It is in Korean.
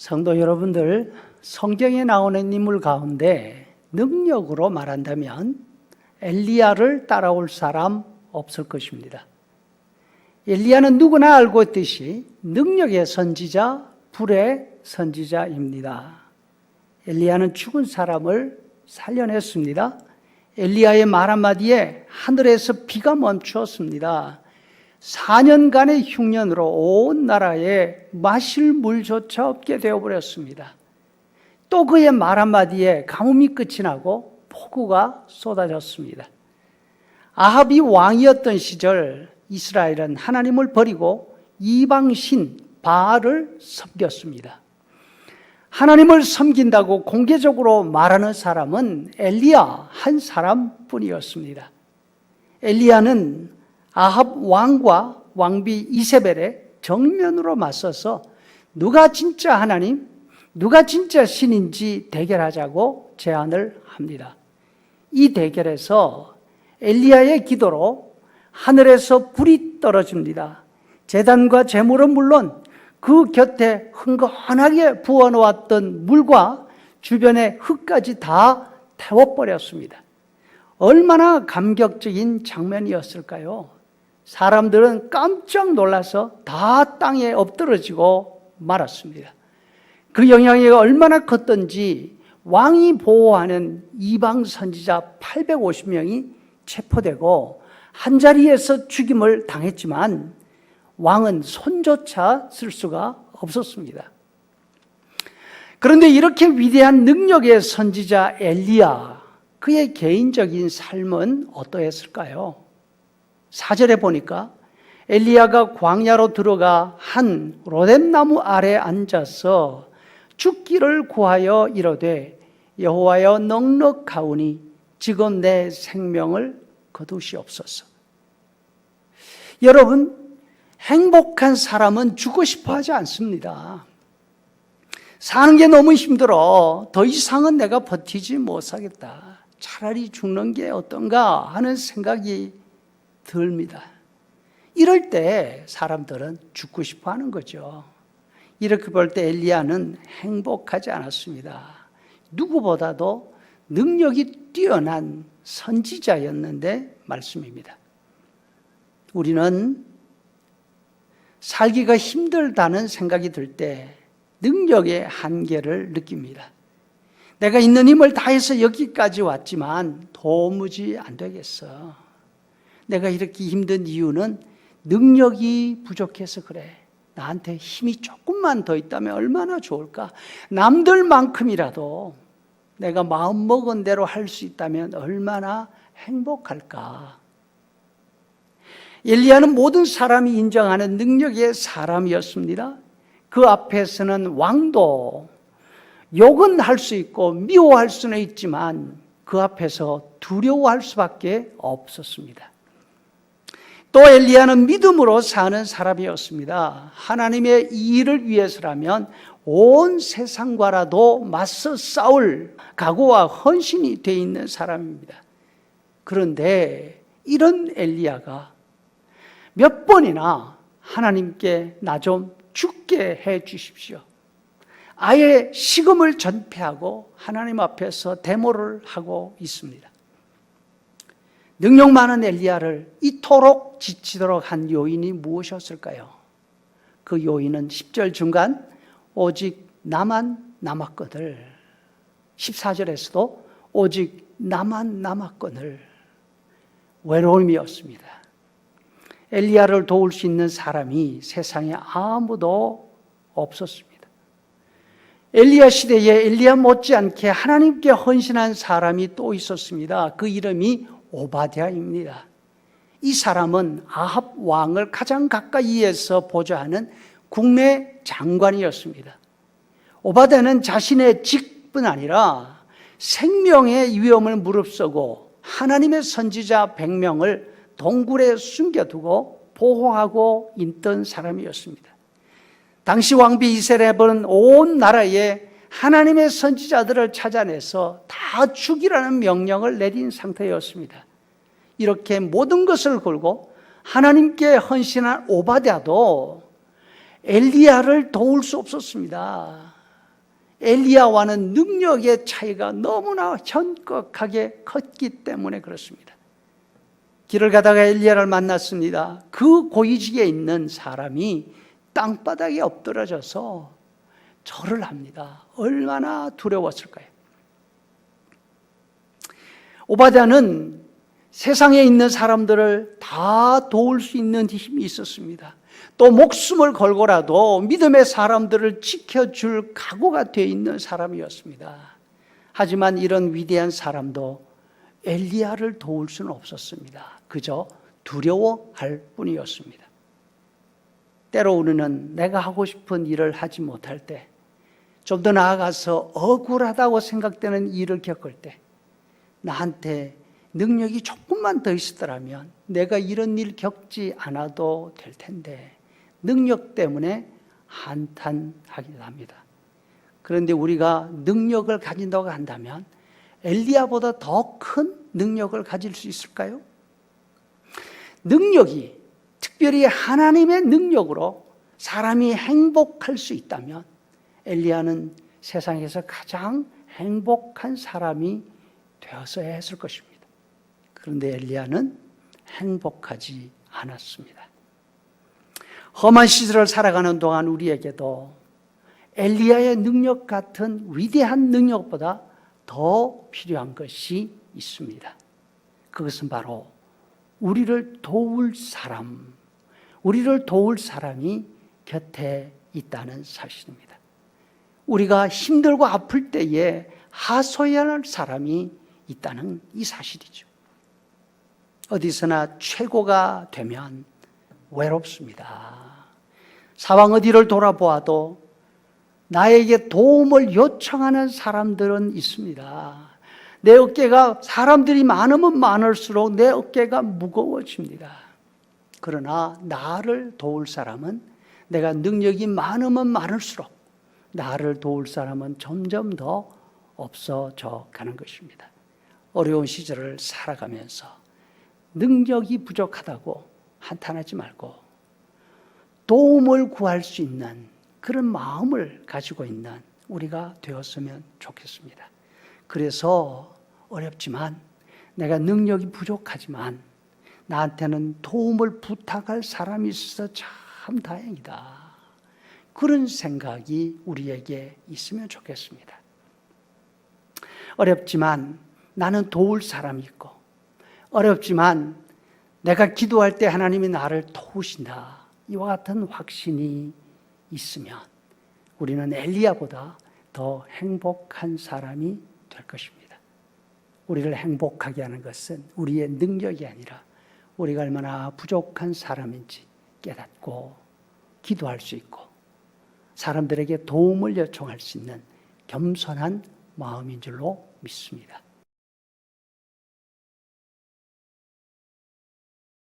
성도 여러분들, 성경에 나오는 인물 가운데 능력으로 말한다면 엘리야를 따라올 사람 없을 것입니다. 엘리야는 누구나 알고 있듯이 능력의 선지자, 불의 선지자입니다. 엘리야는 죽은 사람을 살려냈습니다. 엘리야의 말 한마디에 하늘에서 비가 멈추었습니다. 4년간의 흉년으로 온 나라에 마실 물조차 없게 되어버렸습니다. 또 그의 말 한마디에 가뭄이 끝이 나고 폭우가 쏟아졌습니다. 아합이 왕이었던 시절 이스라엘은 하나님을 버리고 이방신 바알을 섬겼습니다. 하나님을 섬긴다고 공개적으로 말하는 사람은 엘리야 한 사람뿐이었습니다. 엘리야는 아합 왕과 왕비 이세벨의 정면으로 맞서서 누가 진짜 하나님, 누가 진짜 신인지 대결하자고 제안을 합니다. 이 대결에서 엘리야의 기도로 하늘에서 불이 떨어집니다. 제단과 제물은 물론 그 곁에 흥건하게 부어놓았던 물과 주변의 흙까지 다 태워버렸습니다. 얼마나 감격적인 장면이었을까요? 사람들은 깜짝 놀라서 다 땅에 엎드러지고 말았습니다. 그 영향이 얼마나 컸던지 왕이 보호하는 이방 선지자 850명이 체포되고 한자리에서 죽임을 당했지만 왕은 손조차 쓸 수가 없었습니다. 그런데 이렇게 위대한 능력의 선지자 엘리야, 그의 개인적인 삶은 어떠했을까요? 4절에 보니까 엘리야가 광야로 들어가 한 로뎀나무 아래 앉아서 죽기를 구하여 이르되 여호와여 넉넉하오니 지금 내 생명을 거두시옵소서. 여러분, 행복한 사람은 죽고 싶어 하지 않습니다. 사는 게 너무 힘들어. 더 이상은 내가 버티지 못하겠다. 차라리 죽는 게 어떤가 하는 생각이 듭니다. 이럴 때 사람들은 죽고 싶어 하는 거죠. 이렇게 볼 때 엘리야는 행복하지 않았습니다. 누구보다도 능력이 뛰어난 선지자였는데 말씀입니다. 우리는 살기가 힘들다는 생각이 들 때 능력의 한계를 느낍니다. 내가 있는 힘을 다해서 여기까지 왔지만 도무지 안 되겠어. 내가 이렇게 힘든 이유는 능력이 부족해서 그래. 나한테 힘이 조금만 더 있다면 얼마나 좋을까? 남들만큼이라도 내가 마음먹은 대로 할 수 있다면 얼마나 행복할까? 엘리야는 모든 사람이 인정하는 능력의 사람이었습니다. 그 앞에서는 왕도 욕은 할 수 있고 미워할 수는 있지만 그 앞에서 두려워할 수밖에 없었습니다. 또 엘리야는 믿음으로 사는 사람이었습니다. 하나님의 일을 위해서라면 온 세상과라도 맞서 싸울 각오와 헌신이 되어 있는 사람입니다. 그런데 이런 엘리야가 몇 번이나 하나님께 나 좀 죽게 해 주십시오. 아예 식음을 전폐하고 하나님 앞에서 데모를 하고 있습니다. 능력 많은 엘리야를 이토록 지치도록 한 요인이 무엇이었을까요? 그 요인은 10절 중간 오직 나만 남았거늘, 14절에서도 오직 나만 남았거늘, 외로움이었습니다. 엘리야를 도울 수 있는 사람이 세상에 아무도 없었습니다. 엘리야 시대에 엘리야 못지않게 하나님께 헌신한 사람이 또 있었습니다. 그 이름이 오바댜입니다. 이 사람은 아합 왕을 가장 가까이에서 보좌하는 국내 장관이었습니다. 오바댜는 자신의 직뿐 아니라 생명의 위험을 무릅쓰고 하나님의 선지자 100명을 동굴에 숨겨두고 보호하고 있던 사람이었습니다. 당시 왕비 이세벨은 온 나라에 하나님의 선지자들을 찾아내서 다 죽이라는 명령을 내린 상태였습니다. 이렇게 모든 것을 걸고 하나님께 헌신한 오바댜도 엘리야를 도울 수 없었습니다. 엘리야와는 능력의 차이가 너무나 현격하게 컸기 때문에 그렇습니다. 길을 가다가 엘리야를 만났습니다. 그 고위직에 있는 사람이 땅바닥에 엎드러져서 절을 합니다. 얼마나 두려웠을까요? 오바댜는 세상에 있는 사람들을 다 도울 수 있는 힘이 있었습니다. 또 목숨을 걸고라도 믿음의 사람들을 지켜줄 각오가 되어 있는 사람이었습니다. 하지만 이런 위대한 사람도 엘리야를 도울 수는 없었습니다. 그저 두려워할 뿐이었습니다. 때로 우리는 내가 하고 싶은 일을 하지 못할 때, 좀 더 나아가서 억울하다고 생각되는 일을 겪을 때, 나한테 능력이 조금만 더 있었더라면 내가 이런 일 겪지 않아도 될 텐데, 능력 때문에 한탄하기도 합니다. 그런데 우리가 능력을 가진다고 한다면 엘리야보다 더 큰 능력을 가질 수 있을까요? 능력이 특별히 하나님의 능력으로 사람이 행복할 수 있다면 엘리야는 세상에서 가장 행복한 사람이 되었어야 했을 것입니다. 그런데 엘리야는 행복하지 않았습니다. 험한 시절을 살아가는 동안 우리에게도 엘리야의 능력 같은 위대한 능력보다 더 필요한 것이 있습니다. 그것은 바로 우리를 도울 사람이 곁에 있다는 사실입니다. 우리가 힘들고 아플 때에 하소연할 할 사람이 있다는 이 사실이죠. 어디서나 최고가 되면 외롭습니다. 사방 어디를 돌아보아도 나에게 도움을 요청하는 사람들은 있습니다. 내 어깨가 사람들이 많으면 많을수록 내 어깨가 무거워집니다. 그러나 나를 도울 사람은, 내가 능력이 많으면 많을수록 나를 도울 사람은 점점 더 없어져 가는 것입니다. 어려운 시절을 살아가면서 능력이 부족하다고 한탄하지 말고 도움을 구할 수 있는 그런 마음을 가지고 있는 우리가 되었으면 좋겠습니다. 그래서 어렵지만, 내가 능력이 부족하지만 나한테는 도움을 부탁할 사람이 있어서 참 다행이다, 그런 생각이 우리에게 있으면 좋겠습니다. 어렵지만 나는 도울 사람이 있고, 어렵지만 내가 기도할 때 하나님이 나를 도우신다, 이와 같은 확신이 있으면 우리는 엘리야보다 더 행복한 사람이 될 것입니다. 우리를 행복하게 하는 것은 우리의 능력이 아니라 우리가 얼마나 부족한 사람인지 깨닫고 기도할 수 있고 사람들에게 도움을 요청할 수 있는 겸손한 마음인 줄로 믿습니다.